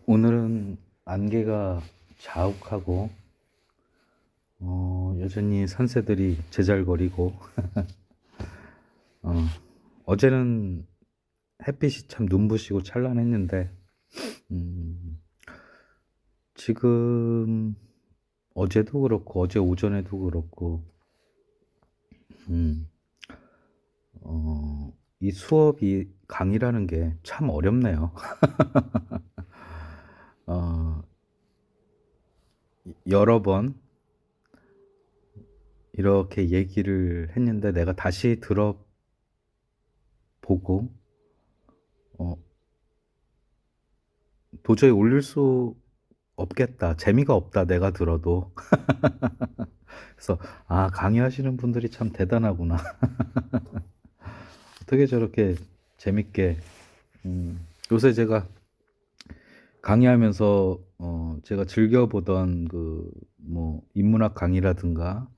오늘은 안개가 자욱하고 여전히 산새들이 제잘거리고 어, 어제는 햇빛이 참 눈부시고 찬란했는데 음, 지금 어제도 그렇고 어제 오전에도 그렇고 음, 이 수업이 강의라는 게 참 어렵네요. 어, 여러 번 이렇게 얘기를 했는데 내가 다시 들어보고 어, 도저히 올릴 수 없겠다. 재미가 없다. 내가 들어도. 그래서 아, 강의하시는 분들이 참 대단하구나. 어떻게 저렇게 재밌게 요새 제가 강의하면서 제가 즐겨보던 그 뭐 인문학 강의라든가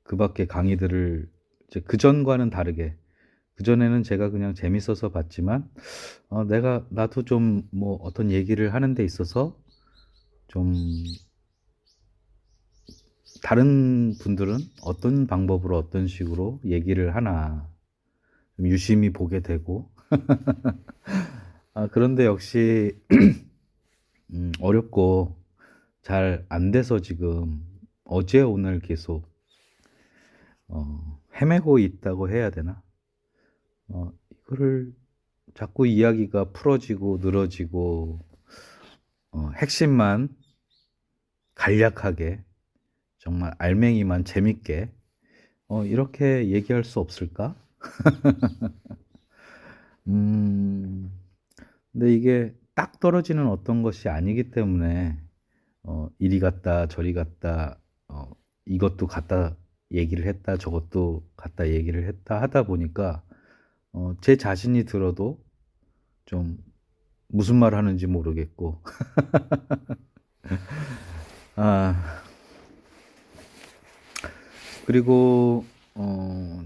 그 밖에 강의들을 이제 그전과는 다르게 그전에는 제가 그냥 재밌어서 봤지만 나도 좀 뭐 어떤 얘기를 하는 데 있어서 좀 다른 분들은 어떤 방법으로 어떤 식으로 얘기를 하나 좀 유심히 보게 되고 그런데 역시 어렵고 잘 안 돼서 지금 어제 오늘 계속 헤매고 있다고 해야 되나? 이거를 자꾸 이야기가 풀어지고 늘어지고 핵심만 간략하게 정말 알맹이만 재밌게 이렇게 얘기할 수 없을까? 음, 근데 이게 딱 떨어지는 어떤 것이 아니기 때문에 이리 갔다 저리 갔다 이것도 갖다 얘기를 했다 저것도 갖다 얘기를 했다 하다 보니까 제 자신이 들어도 좀 무슨 말 하는지 모르겠고 아 그리고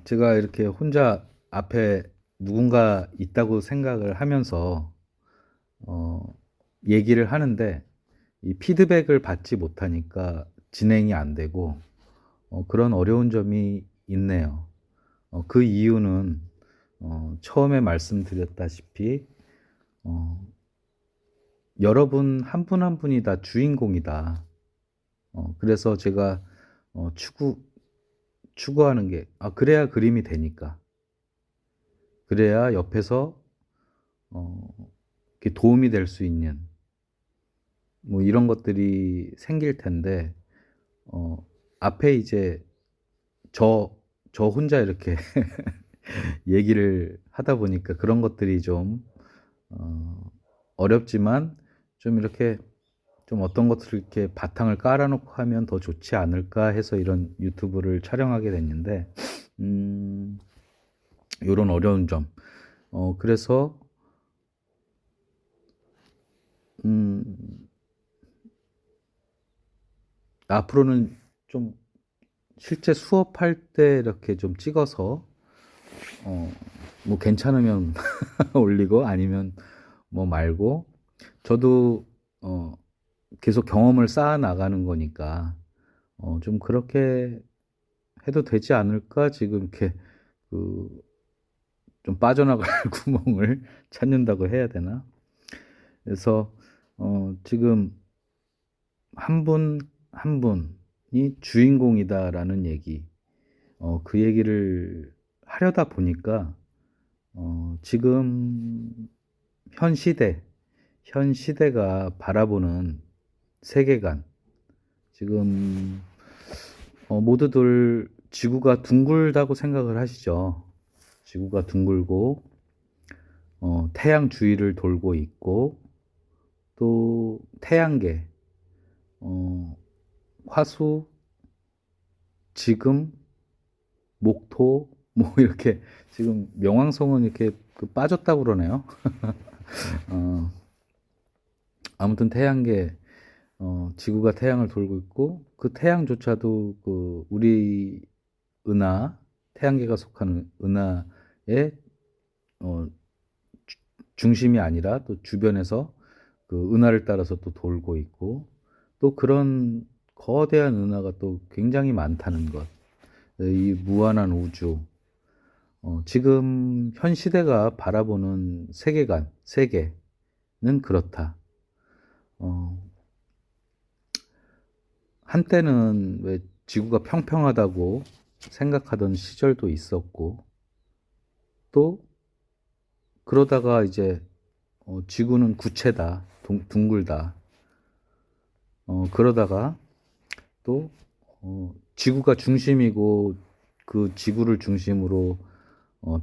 제가 이렇게 혼자 앞에 누군가 있다고 생각을 하면서 어, 얘기를 하는데 이 피드백을 받지 못하니까 진행이 안 되고 그런 어려운 점이 있네요. 그 이유는 처음에 말씀드렸다시피 어, 여러분 한 분 한 분이 다 주인공이다. 그래서 제가 추구하는 게 그래야 그림이 되니까 그래야 옆에서 이렇게 도움이 될 수 있는 뭐 이런 것들이 생길 텐데 어, 앞에 이제 저, 저 혼자 이렇게 얘기를 하다 보니까 그런 것들이 좀, 어렵지만 좀 이렇게 좀 어떤 것들을 이렇게 바탕을 깔아놓고 하면 더 좋지 않을까 해서 이런 유튜브를 촬영하게 됐는데, 요런 어려운 점. 그래서, 음, 앞으로는 좀 실제 수업할 때 이렇게 좀 찍어서, 어, 뭐 괜찮으면 올리고 아니면 뭐 말고 저도 계속 경험을 쌓아 나가는 거니까 좀 그렇게 해도 되지 않을까 지금 이렇게 그 좀 빠져나갈 구멍을 찾는다고 해야 되나? 그래서 지금 한 분 한 분이 주인공이다라는 얘기 그 얘기를 하려다 보니까 지금 현 시대 현 시대가 바라보는 세계관 지금 모두들 지구가 둥글다고 생각을 하시죠. 지구가 둥글고 태양 주위를 돌고 있고 또 태양계, 어, 화수, 지금, 목토 뭐 이렇게 지금 명왕성은 이렇게 빠졌다고 그러네요. 어, 아무튼 태양계 지구가 태양을 돌고 있고 그 태양조차도 그 우리 은하 태양계가 속하는 은하의 어, 중심이 아니라 또 주변에서 그 그 은하를 따라서 또 돌고 있고, 또 그런 거대한 은하가 또 굉장히 많다는 것. 이 무한한 우주. 지금 현 시대가 바라보는 세계관, 세계는 그렇다. 어, 한때는 왜 지구가 평평하다고 생각하던 시절도 있었고, 또 그러다가 이제 지구는 구체다, 둥글다. 그러다가 또 지구가 중심이고 그 지구를 중심으로 어,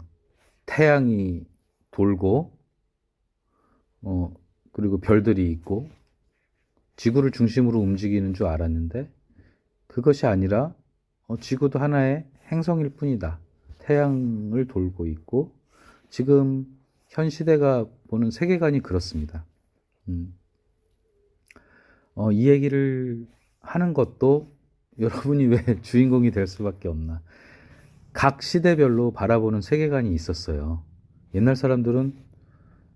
태양이 돌고 그리고 별들이 있고 지구를 중심으로 움직이는 줄 알았는데 그것이 아니라 지구도 하나의 행성일 뿐이다. 태양을 돌고 있고 지금 현 시대가 보는 세계관이 그렇습니다. 이 얘기를 하는 것도 여러분이 왜 주인공이 될 수밖에 없나. 각 시대별로 바라보는 세계관이 있었어요. 옛날 사람들은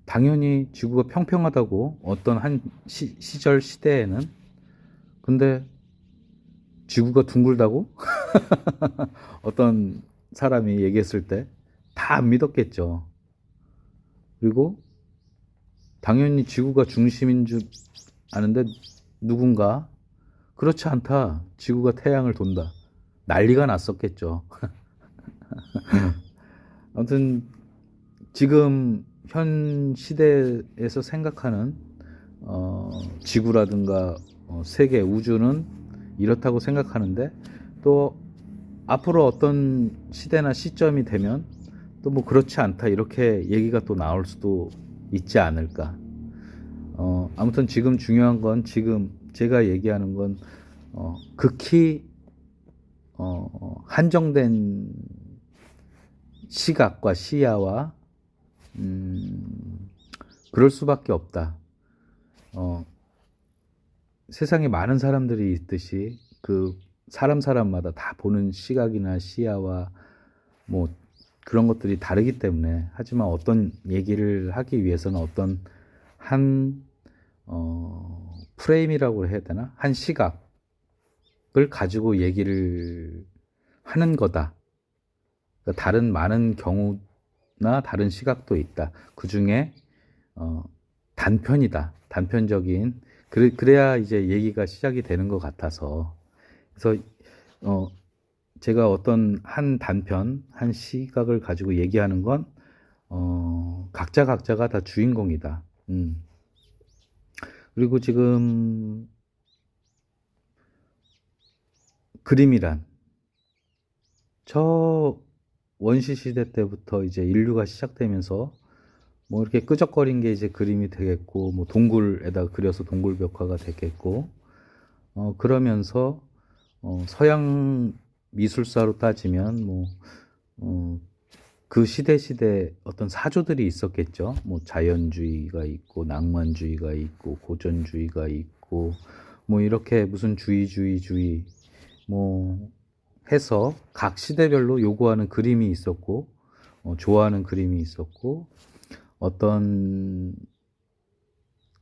당연히 지구가 평평하다고 어떤 한 시절 시대에는. 근데 지구가 둥글다고 어떤 사람이 얘기했을 때 다 안 믿었겠죠. 그리고 당연히 지구가 중심인 줄 아는데 누군가 그렇지 않다, 지구가 태양을 돈다, 난리가 났었겠죠. 아무튼 지금 현 시대에서 생각하는 지구라든가 세계, 우주는 이렇다고 생각하는데 또 앞으로 어떤 시대나 시점이 되면 또 뭐 그렇지 않다 이렇게 얘기가 또 나올 수도 있지 않을까. 아무튼 지금 중요한 건 지금 제가 얘기하는 건 극히 한정된 시각과 시야와 그럴 수밖에 없다. 세상에 많은 사람들이 있듯이 그 사람마다 다 보는 시각이나 시야와 뭐 그런 것들이 다르기 때문에, 하지만 어떤 얘기를 하기 위해서는 어떤 한 프레임이라고 해야 되나? 한 시각을 가지고 얘기를 하는 거다. 그러니까 다른 많은 경우나 다른 시각도 있다. 그 중에 단편이다. 단편적인. 그래야 이제 얘기가 시작이 되는 것 같아서. 그래서 제가 어떤 한 단편, 한 시각을 가지고 얘기하는 건 각자가 다 주인공이다. 그리고 지금 그림이란 저 원시 시대 때부터 이제 인류가 시작되면서 뭐 이렇게 끄적거린 게 이제 그림이 되겠고, 뭐 동굴에다 그려서 동굴 벽화가 되겠고, 그러면서 서양 미술사로 따지면 뭐 그 시대 어떤 사조들이 있었겠죠. 뭐 자연주의가 있고 낭만주의가 있고 고전주의가 있고 뭐 이렇게 무슨 주의 뭐 해서 각 시대별로 요구하는 그림이 있었고 좋아하는 그림이 있었고,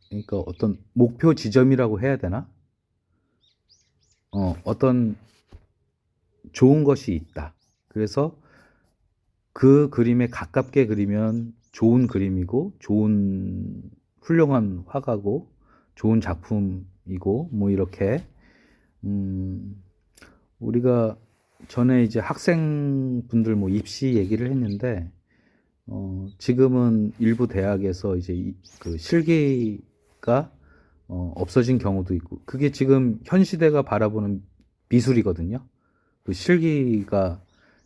그러니까 어떤 목표 지점이라고 해야 되나? 어떤 좋은 것이 있다. 그래서 그 그림에 가깝게 그리면 좋은 그림이고, 좋은 훌륭한 화가고, 좋은 작품이고, 뭐 이렇게, 우리가 전에 이제 학생분들 뭐 입시 얘기를 했는데, 지금은 일부 대학에서 이제 그 실기가 없어진 경우도 있고, 그게 지금 현 시대가 바라보는 미술이거든요. 그 실기가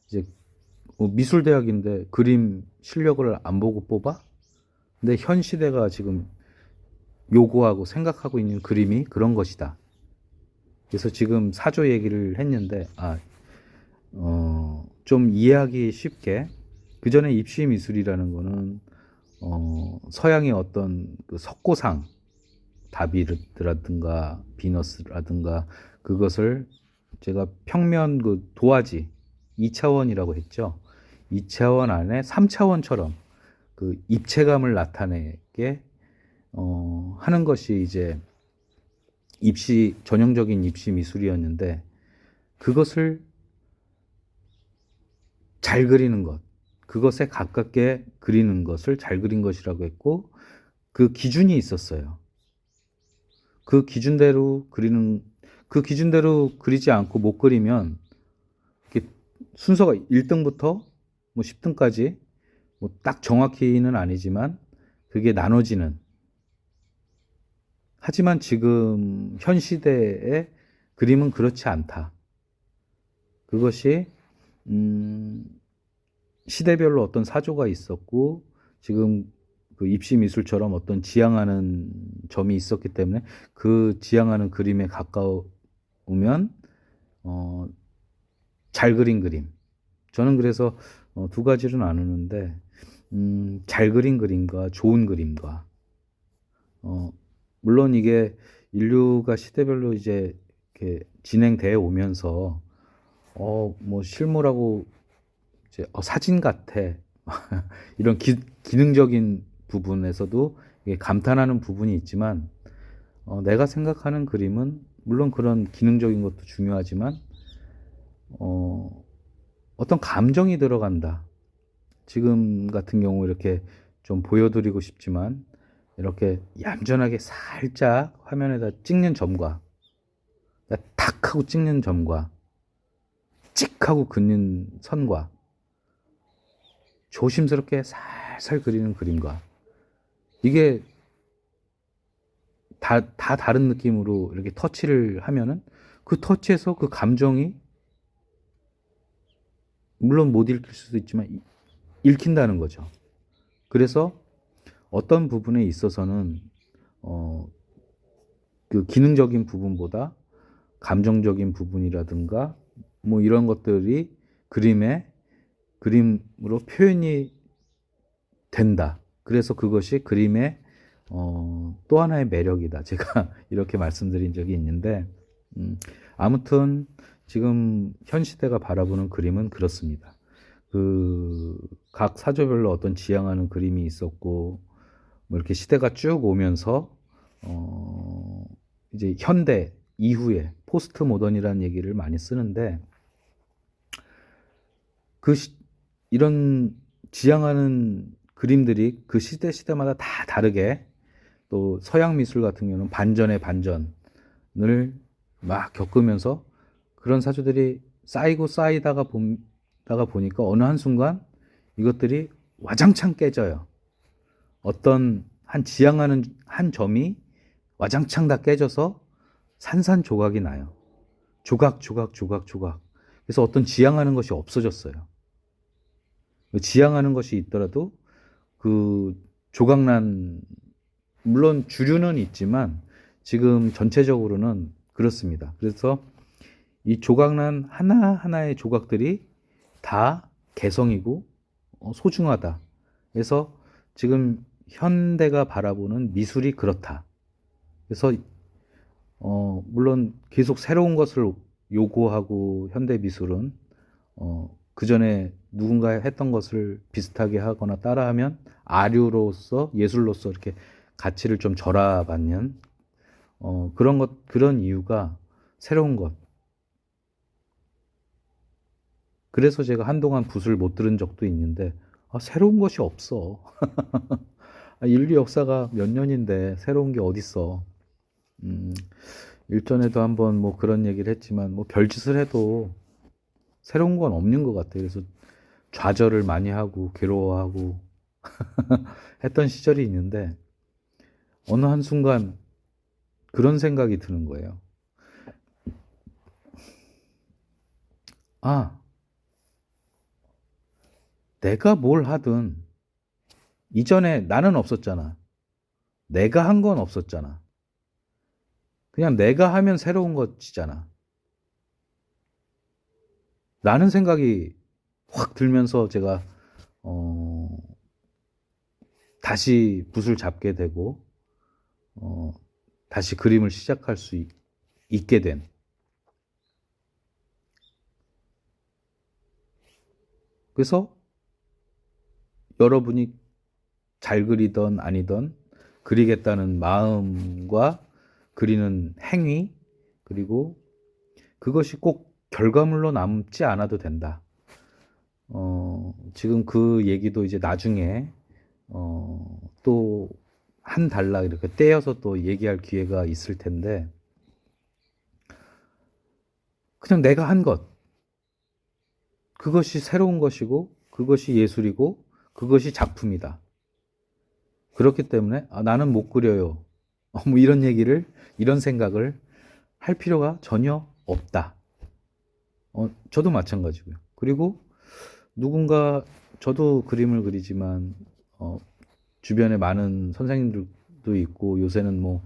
이제 미술대학인데 그림 실력을 안 보고 뽑아? 근데 현 시대가 지금 요구하고 생각하고 있는 그림이 그런 것이다. 그래서 지금 사조 얘기를 했는데, 좀 이해하기 쉽게, 그 전에 입시 미술이라는 거는 서양의 어떤 그 석고상, 다비드라든가 비너스라든가, 그것을 제가 평면 그 도화지 2차원이라고 했죠. 2차원 안에 3차원처럼 그 입체감을 나타내게 하는 것이 이제 전형적인 입시 미술이었는데, 그것을 잘 그리는 것, 그것에 가깝게 그리는 것을 잘 그린 것이라고 했고, 그 기준이 있었어요. 그 기준대로 그리지 않고 못 그리면, 이렇게 순서가 1등부터 뭐 10등까지 뭐 딱 정확히는 아니지만 그게 나눠지는. 하지만 지금 현 시대의 그림은 그렇지 않다. 그것이 시대별로 어떤 사조가 있었고, 지금 그 입시 미술처럼 어떤 지향하는 점이 있었기 때문에 그 지향하는 그림에 가까우면 잘 그린 그림. 저는 그래서 두 가지를 나누는데, 잘 그린 그림과 좋은 그림과, 물론 이게 인류가 시대별로 이제 이렇게 진행돼 오면서, 뭐 실물하고 이제 사진 같아. 이런 기능적인 부분에서도 이게 감탄하는 부분이 있지만, 내가 생각하는 그림은 물론 그런 기능적인 것도 중요하지만, 어떤 감정이 들어간다. 지금 같은 경우 이렇게 좀 보여드리고 싶지만, 이렇게 얌전하게 살짝 화면에다 찍는 점과, 탁 하고 찍는 점과, 찍 하고 긋는 선과, 조심스럽게 살살 그리는 그림과, 이게 다 다른 느낌으로 이렇게 터치를 하면은, 그 터치에서 그 감정이 물론 못 읽힐 수도 있지만 읽힌다는 거죠. 그래서 어떤 부분에 있어서는 어, 그 기능적인 부분보다 감정적인 부분이라든가 뭐 이런 것들이 그림으로 표현이 된다. 그래서 그것이 그림의 또 하나의 매력이다. 제가 이렇게 말씀드린 적이 있는데, 아무튼 지금 현 시대가 바라보는 그림은 그렇습니다. 그 각 사조별로 어떤 지향하는 그림이 있었고, 뭐 이렇게 시대가 쭉 오면서 이제 현대 이후에 포스트 모던이라는 얘기를 많이 쓰는데, 그 이런 지향하는 그림들이 그 시대마다 다 다르게, 또 서양 미술 같은 경우는 반전의 반전을 막 겪으면서 그런 사조들이 쌓이다가 보니까 어느 한순간 이것들이 와장창 깨져요. 어떤 지향하는 한 점이 와장창 다 깨져서 산산조각이 나요. 조각, 조각, 조각, 조각. 그래서 어떤 지향하는 것이 없어졌어요. 지향하는 것이 있더라도 그 조각난, 물론 주류는 있지만 지금 전체적으로는 그렇습니다. 그래서 이 조각난 하나하나의 조각들이 다 개성이고 소중하다. 그래서 지금 현대가 바라보는 미술이 그렇다. 그래서 물론 계속 새로운 것을 요구하고, 현대 미술은 그 전에 누군가 했던 것을 비슷하게 하거나 따라하면 아류로서, 예술로서 이렇게 가치를 좀 절하받는 그런 이유가 새로운 것. 그래서 제가 한동안 붓을 못 들은 적도 있는데, 새로운 것이 없어. 인류 역사가 몇 년인데 새로운 게 어딨어. 일전에도 한번 뭐 그런 얘기를 했지만, 뭐 별짓을 해도 새로운 건 없는 것 같아요. 그래서 좌절을 많이 하고 괴로워하고 했던 시절이 있는데, 어느 한순간 그런 생각이 드는 거예요. 아, 내가 뭘 하든 이전에 나는 없었잖아. 내가 한 건 없었잖아. 그냥 내가 하면 새로운 것이잖아. 라는 생각이 확 들면서 제가 어, 다시 붓을 잡게 되고, 다시 그림을 시작할 수 있게 된. 그래서 여러분이 잘 그리던 아니던 그리겠다는 마음과 그리는 행위, 그리고 그것이 꼭 결과물로 남지 않아도 된다. 지금 그 얘기도 이제 나중에 또 한 달락 이렇게 떼어서 또 얘기할 기회가 있을 텐데, 그냥 내가 한 것, 그것이 새로운 것이고, 그것이 예술이고, 그것이 작품이다. 그렇기 때문에 나는 못 그려요. 뭐 이런 얘기를, 이런 생각을 할 필요가 전혀 없다. 저도 마찬가지고요. 그리고 누군가, 저도 그림을 그리지만 주변에 많은 선생님들도 있고, 요새는 뭐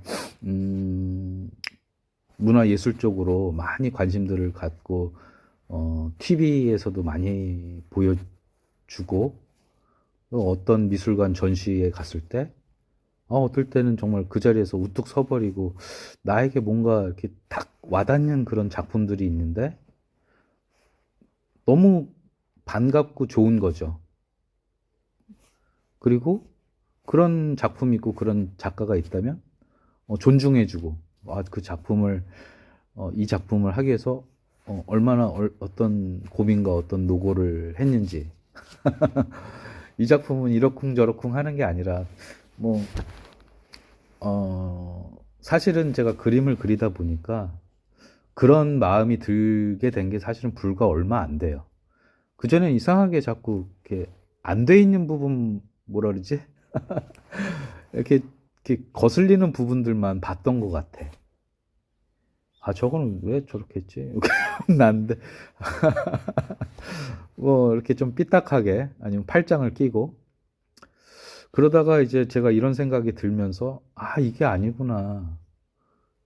문화예술 쪽으로 많이 관심들을 갖고 TV에서도 많이 보여주고, 또 어떤 미술관 전시에 갔을 때 어떨 때는 정말 그 자리에서 우뚝 서버리고, 나에게 뭔가 이렇게 탁 와닿는 그런 작품들이 있는데 너무 반갑고 좋은 거죠. 그리고 그런 작품이 있고 그런 작가가 있다면 존중해주고, 그 작품을 이 작품을 하기 위해서 얼마나 어떤 고민과 어떤 노고를 했는지, 이 작품은 이러쿵저러쿵 하는 게 아니라, 뭐 사실은 제가 그림을 그리다 보니까 그런 마음이 들게 된 게 사실은 불과 얼마 안 돼요. 그전엔 이상하게 자꾸 이렇게 안 돼 있는 부분, 뭐라 그러지? 이렇게, 이렇게 거슬리는 부분들만 봤던 것 같아. 저거는 왜 저렇게 했지? 난데, 뭐, 이렇게 좀 삐딱하게, 아니면 팔짱을 끼고, 그러다가 이제 제가 이런 생각이 들면서, 이게 아니구나.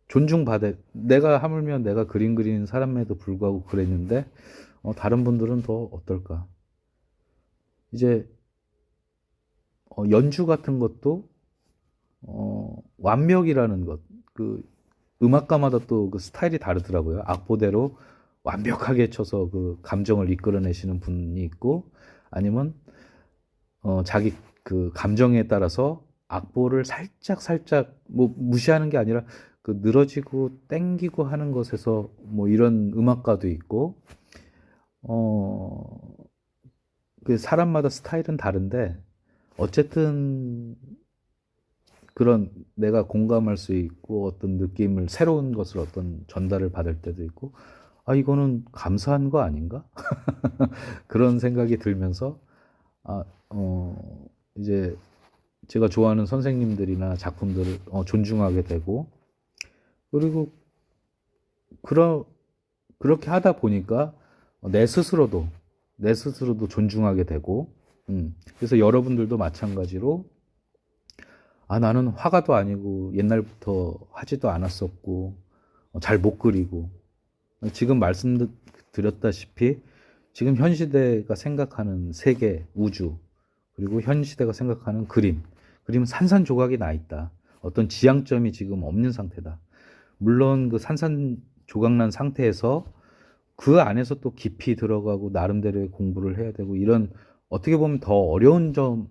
존중받아. 내가 하물며 내가 그림 그리는 사람에도 불구하고 그랬는데, 다른 분들은 더 어떨까? 이제, 연주 같은 것도, 완벽이라는 것. 그, 음악가마다 또 그 스타일이 다르더라고요. 악보대로 완벽하게 쳐서 그 감정을 이끌어내시는 분이 있고, 아니면 자기 그 감정에 따라서 악보를 살짝 살짝 뭐 무시하는 게 아니라 그 늘어지고 땡기고 하는 것에서 뭐 이런 음악가도 있고, 어, 그 사람마다 스타일은 다른데, 어쨌든 그런 내가 공감할 수 있고 어떤 느낌을, 새로운 것을 어떤 전달을 받을 때도 있고, 이거는 감사한 거 아닌가? 그런 생각이 들면서, 아, 이제 제가 좋아하는 선생님들이나 작품들을 존중하게 되고, 그리고 그러, 그렇게 하다 보니까 내 스스로도, 내 스스로도 존중하게 되고, 그래서 여러분들도 마찬가지로, 나는 화가도 아니고 옛날부터 하지도 않았었고 잘 못 그리고, 지금 말씀드렸다시피 지금 현 시대가 생각하는 세계, 우주, 그리고 현 시대가 생각하는 그림은 산산조각이 나 있다. 어떤 지향점이 지금 없는 상태다. 물론 그 산산조각 난 상태에서 그 안에서 또 깊이 들어가고 나름대로의 공부를 해야 되고, 이런 어떻게 보면 더 어려운 점,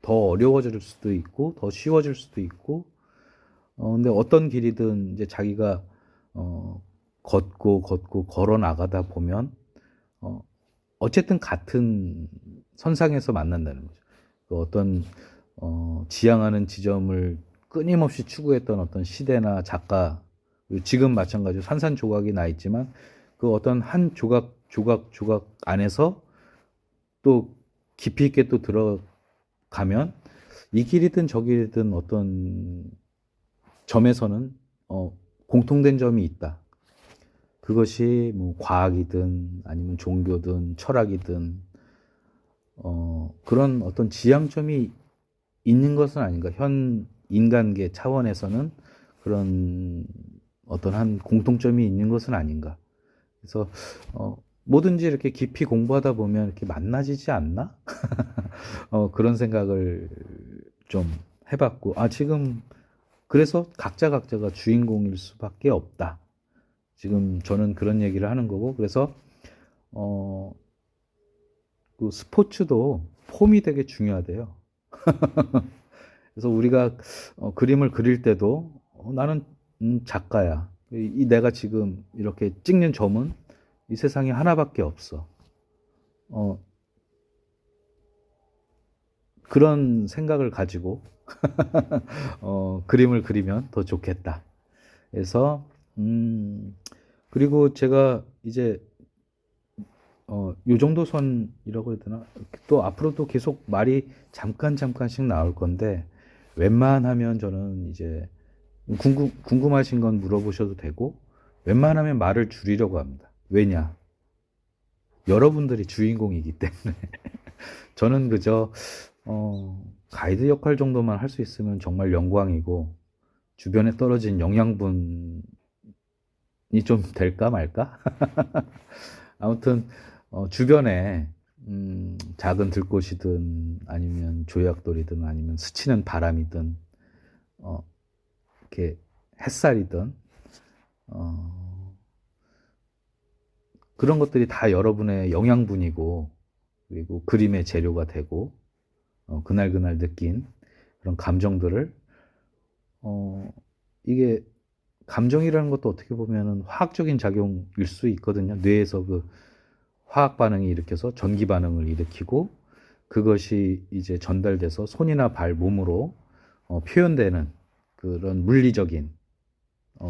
더 어려워질 수도 있고 더 쉬워질 수도 있고, 근데 어떤 길이든 이제 자기가 걷고 걸어 나가다 보면 어, 어쨌든 같은 선상에서 만난다는 거죠. 그 어떤 지향하는 지점을 끊임없이 추구했던 어떤 시대나 작가, 지금 마찬가지로 산산조각이 나 있지만 그 어떤 한 조각 안에서 또 깊이 있게 또 들어가면, 이 길이든 저 길이든 어떤 점에서는 공통된 점이 있다. 그것이 뭐 과학이든 아니면 종교든 철학이든 그런 어떤 지향점이 있는 것은 아닌가. 현 인간계 차원에서는 그런 어떤 한 공통점이 있는 것은 아닌가. 그래서 뭐든지 이렇게 깊이 공부하다 보면 이렇게 만나지지 않나? 그런 생각을 좀 해봤고, 지금 그래서 각자가 주인공일 수밖에 없다. 지금 저는 그런 얘기를 하는 거고, 그래서 어, 그 스포츠도 폼이 되게 중요하대요. 그래서 우리가 그림을 그릴 때도 나는 작가야. 이 내가 지금 이렇게 찍는 점은 이 세상에 하나밖에 없어. 어, 그런 생각을 가지고 그림을 그리면 더 좋겠다. 그래서 그리고 제가 이제 요 정도 선이라고 해야 되나? 또 앞으로도 계속 말이 잠깐씩 나올 건데 웬만하면 저는 이제 궁금하신 건 물어보셔도 되고 웬만하면 말을 줄이려고 합니다. 왜냐? 여러분들이 주인공이기 때문에 저는 그저 가이드 역할 정도만 할 수 있으면 정말 영광이고 주변에 떨어진 영양분이 좀 될까 말까? 아무튼 주변에 작은 들꽃이든 아니면 조약돌이든 아니면 스치는 바람이든 이렇게 햇살이든 그런 것들이 다 여러분의 영양분이고 그리고 그림의 재료가 되고 그날 느낀 그런 감정들을 이게 감정이라는 것도 어떻게 보면은 화학적인 작용일 수 있거든요. 뇌에서 그 화학 반응이 일으켜서 전기 반응을 일으키고 그것이 이제 전달돼서 손이나 발, 몸으로 표현되는 그런 물리적인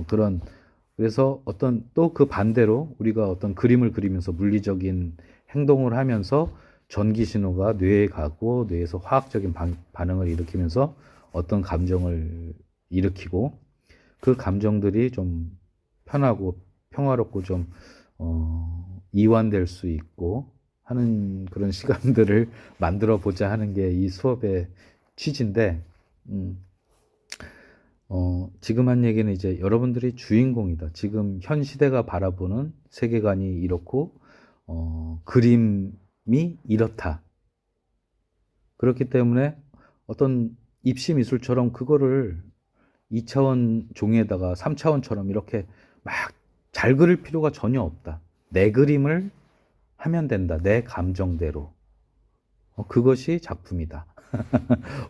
그런 그래서 어떤 또 그 반대로 우리가 어떤 그림을 그리면서 물리적인 행동을 하면서 전기 신호가 뇌에 가고 뇌에서 화학적인 반응을 일으키면서 어떤 감정을 일으키고 그 감정들이 좀 편하고 평화롭고 좀 이완될 수 있고 하는 그런 시간들을 만들어 보자 하는 게 이 수업의 취지인데 지금 한 얘기는 이제 여러분들이 주인공이다. 지금 현 시대가 바라보는 세계관이 이렇고 그림이 이렇다. 그렇기 때문에 어떤 입시 미술처럼 그거를 2차원 종이에다가 3차원처럼 이렇게 막 잘 그릴 필요가 전혀 없다. 내 그림을 하면 된다. 내 감정대로. 그것이 작품이다.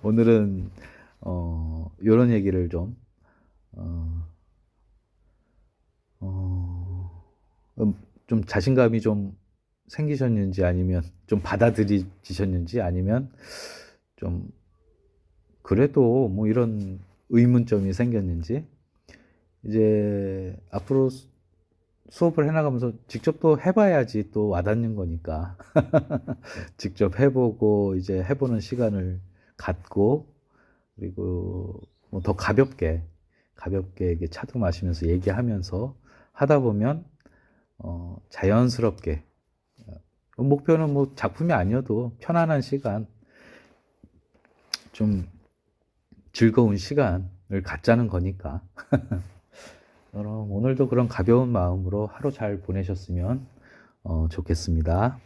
오늘은 이런 얘기를 좀 어, 좀 자신감이 좀 생기셨는지 아니면 좀 받아들이셨는지 아니면 좀 그래도 뭐 이런 의문점이 생겼는지 이제 앞으로 수업을 해나가면서 직접 또 해봐야지 또 와닿는 거니까 직접 해보고 이제 해보는 시간을 갖고 그리고 뭐 더 가볍게 이게 차도 마시면서 얘기하면서 하다 보면 자연스럽게 목표는 뭐 작품이 아니어도 편안한 시간 좀 즐거운 시간을 갖자는 거니까 그럼 오늘도 그런 가벼운 마음으로 하루 잘 보내셨으면 좋겠습니다.